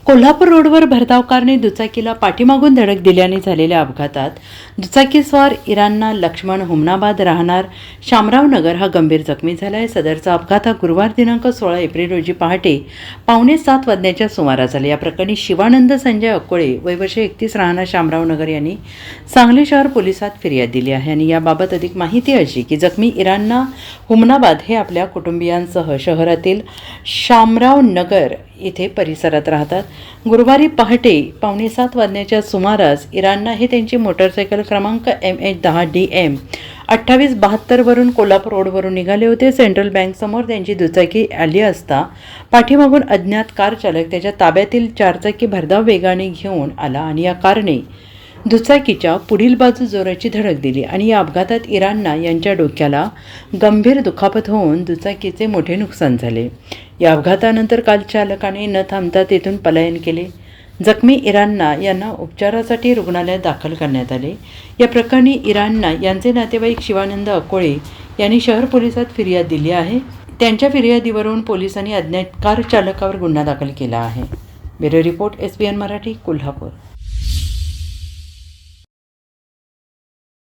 कोल्हापूर रोडवर भरधाव कारने दुचाकीला पाठीमागून धडक दिल्याने झालेल्या अपघातात दुचाकीस्वार इरान्ना लक्ष्मण हुमनाबाद राहणार शामराव नगर हा गंभीर जखमी झाला आहे। सदरचा अपघात हा गुरुवार दिनांक 16 एप्रिल रोजी पहाटे 6:45 वाजण्याच्या सुमारास झाला। या प्रकरणी शिवानंद संजय अक्कोळे वय वर्ष 31 राहणार शामराव नगर यांनी सांगली शहर पोलिसात फिर्याद दिली आहे आणि याबाबत अधिक माहिती अशी की जखमी इरान्ना हुमनाबाद हे आपल्या कुटुंबियांसह शहरातील शामराव नगर इथे परिसरात राहतात। गुरुवारी पहाटे 6:45 वाजण्याच्या सुमारास इरान्ना हे त्यांची मोटरसायकल क्रमांक MH10DM 2872 वरून कोल्हापूर रोडवरून निघाले होते। सेंट्रल बँक समोर त्यांची दुचाकी आली असता पाठीमागून अज्ञात कार चालक त्याच्या ताब्यातील चारचाकी भरधाव वेगाने घेऊन आला आणि या कारने दुचाकीच्या पुढील बाजू जोराची धडक दिली आणि या अपघातात इरान्ना यांच्या डोक्याला गंभीर दुखापत होऊन दुचाकीचे मोठे नुकसान झाले। या अपघातानंतर काल चालकाने न थांबता तेथून पलायन केले। जखमी इरान्ना यांना उपचारासाठी रुग्णालयात दाखल करण्यात आले। या प्रकरणी इरान्ना यांचे नातेवाईक शिवानंद अक्कोळे यांनी शहर पोलिसात फिर्याद दिली आहे। त्यांच्या फिर्यादीवरून पोलिसांनी अज्ञात कार चालकावर गुन्हा दाखल केला आहे। Bureau report SBN Marathi, Kolhapur.